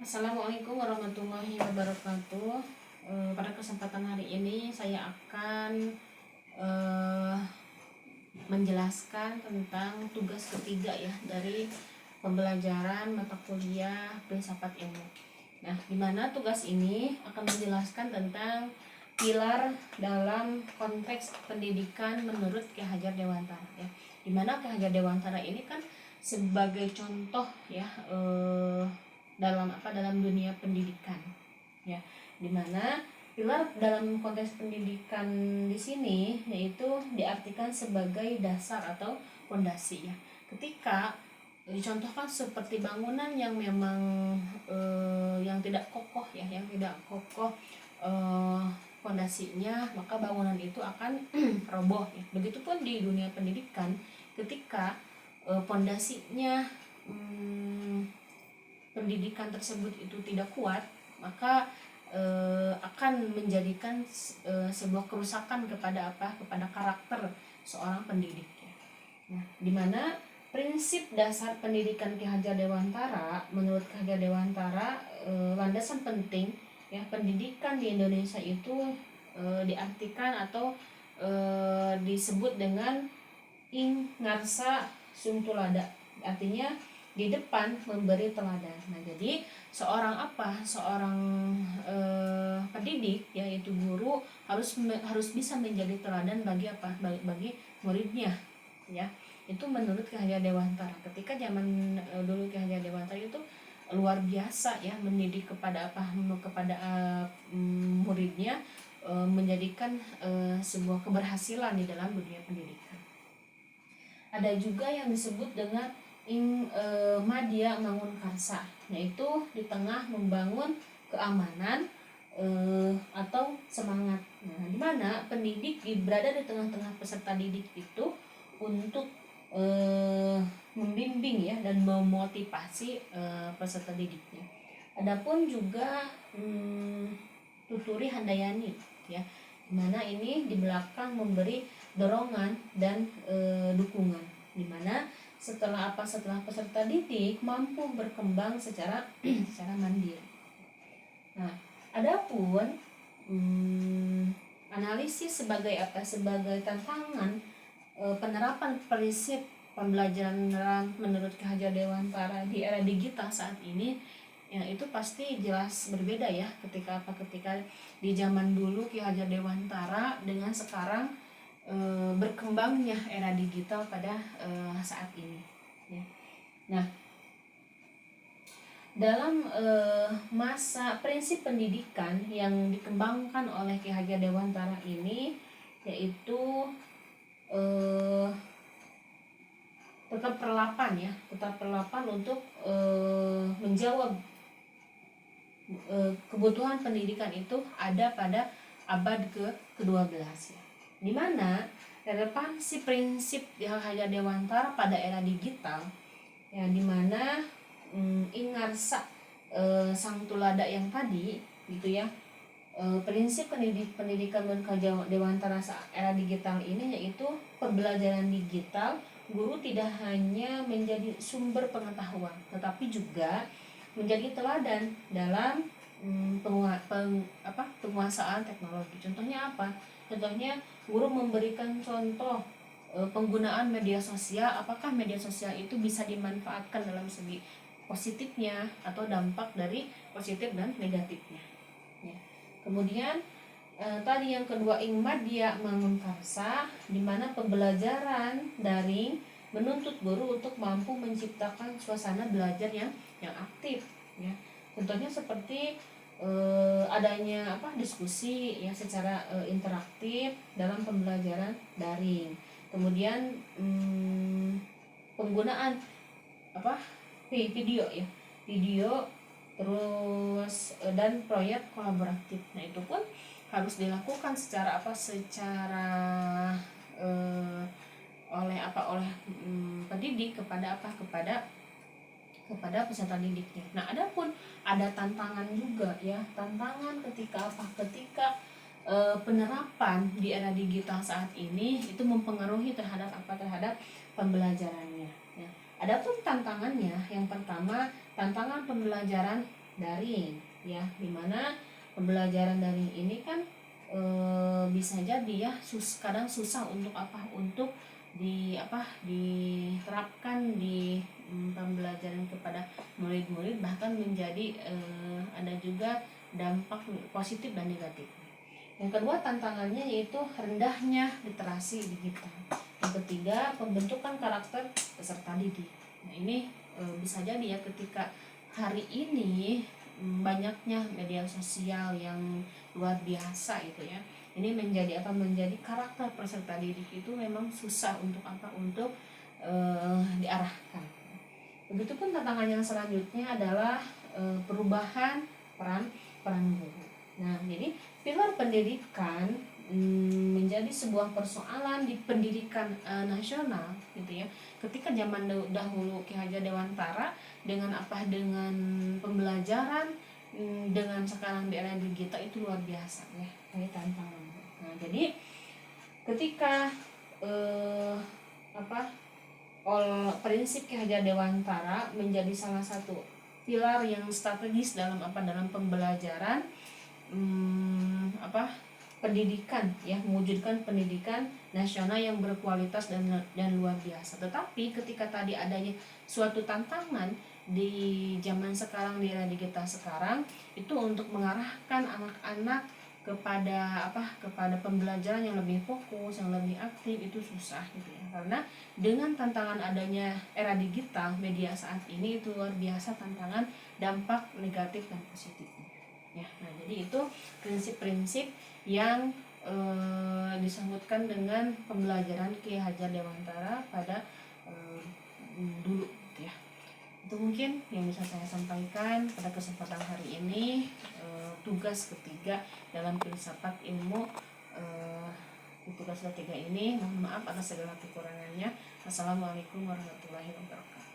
Assalamualaikum warahmatullahi wabarakatuh. Pada kesempatan hari ini saya akan eh, menjelaskan tentang tugas ketiga ya dari pembelajaran mata kuliah filsafat ilmu. Nah, di mana tugas ini akan menjelaskan tentang pilar dalam konteks pendidikan menurut Ki Hajar Dewantara ya. Di mana Ki Hajar Dewantara ini kan sebagai contoh ya dalam dunia pendidikan ya, dimana pilar dalam konteks pendidikan di sini yaitu diartikan sebagai dasar atau fondasi ya. Ketika dicontohkan seperti bangunan yang memang yang tidak kokoh ya, yang tidak kokoh fondasinya, maka bangunan itu akan roboh ya. Begitupun di dunia pendidikan, ketika fondasinya pendidikan tersebut itu tidak kuat, maka akan menjadikan sebuah kerusakan kepada karakter seorang pendidik ya. Nah, dimana prinsip dasar pendidikan Ki Hajar Dewantara, menurut Ki Hajar Dewantara, landasan penting ya pendidikan di Indonesia itu diartikan atau disebut dengan ing ngarsa sum tulada, artinya di depan memberi teladan. Nah, jadi seorang pendidik yaitu guru harus bisa menjadi teladan bagi bagi muridnya ya. Itu menurut Ki Hajar Dewantara. Ketika zaman dulu Ki Hajar Dewantara itu luar biasa ya mendidik kepada muridnya, menjadikan sebuah keberhasilan di dalam dunia pendidikan. Ada juga yang disebut dengan madya mangun karsa, yaitu di tengah membangun keamanan atau semangat. Nah, di mana pendidik berada di tengah-tengah peserta didik itu untuk membimbing ya dan memotivasi peserta didiknya. Adapun juga Tuturi Handayani ya, dimana ini di belakang memberi dorongan dan dukungan, dimana setelah peserta didik mampu berkembang secara mandiri. Nah, adapun analisis sebagai tantangan penerapan prinsip pembelajaran menurut Ki Hajar Dewantara di era digital saat ini ya, itu pasti jelas berbeda ya ketika di zaman dulu Ki Hajar Dewantara dengan sekarang berkembangnya era digital pada saat ini ya. Nah, dalam masa prinsip pendidikan yang dikembangkan oleh Ki Hajar Dewantara ini yaitu tetap perlapan untuk menjawab kebutuhan pendidikan itu ada pada abad ke-12 ya. Di mana relevansi prinsip Ki Hajar Dewantara pada era digital ya, di mana ingarsa sang tulada yang tadi gitu ya, prinsip pendidikan Ki Hajar Dewantara era digital ini yaitu pembelajaran digital. Guru tidak hanya menjadi sumber pengetahuan, tetapi juga menjadi teladan dalam penguasaan teknologi. Contohnya apa? Contohnya guru memberikan contoh penggunaan media sosial. Apakah media sosial itu bisa dimanfaatkan dalam segi positifnya atau dampak dari positif dan negatifnya ya. Kemudian tadi yang kedua madya mangun karsa, di mana pembelajaran daring menuntut guru untuk mampu menciptakan suasana belajar yang aktif ya. Contohnya seperti adanya diskusi ya secara interaktif dalam pembelajaran daring. Kemudian penggunaan video ya, terus dan proyek kolaboratif. Nah, itu pun harus dilakukan secara oleh pendidik kepada peserta didiknya. Nah, ada tantangan juga ya, tantangan ketika penerapan di era digital saat ini itu mempengaruhi terhadap pembelajarannya ya. Adapun tantangannya, yang pertama tantangan pembelajaran daring ya, dimana pembelajaran daring ini kan bisa jadi ya kadang susah untuk untuk diterapkan di pembelajaran kepada murid-murid, bahkan menjadi ada juga dampak positif dan negatif. Yang kedua tantangannya yaitu rendahnya literasi digital. Yang ketiga pembentukan karakter peserta didik. Nah ini bisa jadi ya ketika hari ini banyaknya media sosial yang luar biasa gitu ya. Ini menjadi karakter peserta didik itu memang susah untuk diarahkan. Begitupun tantangan yang selanjutnya adalah perubahan peran guru. Nah, jadi pilar pendidikan menjadi sebuah persoalan di pendidikan nasional gitu ya. Ketika zaman dahulu Ki Hajar Dewantara dengan pembelajaran dengan sekarang di era digital itu luar biasa ya, kayak tantangan. Nah, jadi ketika prinsip Ki Hajar Dewantara menjadi salah satu pilar yang strategis dalam pembelajaran pendidikan ya, mewujudkan pendidikan nasional yang berkualitas dan luar biasa. Tetapi ketika tadi adanya suatu tantangan di zaman sekarang, di era digital sekarang, itu untuk mengarahkan anak-anak kepada pembelajaran yang lebih fokus, yang lebih aktif, itu susah gitu ya. Karena dengan tantangan adanya era digital, media saat ini itu luar biasa tantangan, dampak negatif dan positifnya. Ya, nah jadi itu prinsip-prinsip yang disebutkan dengan pembelajaran Ki Hajar Dewantara pada dulu gitu ya. Itu mungkin yang bisa saya sampaikan pada kesempatan hari ini. Tugas ketiga dalam filsafat ilmu tugas ketiga ini. Mohon maaf atas segala kekurangannya. Assalamualaikum warahmatullahi wabarakatuh.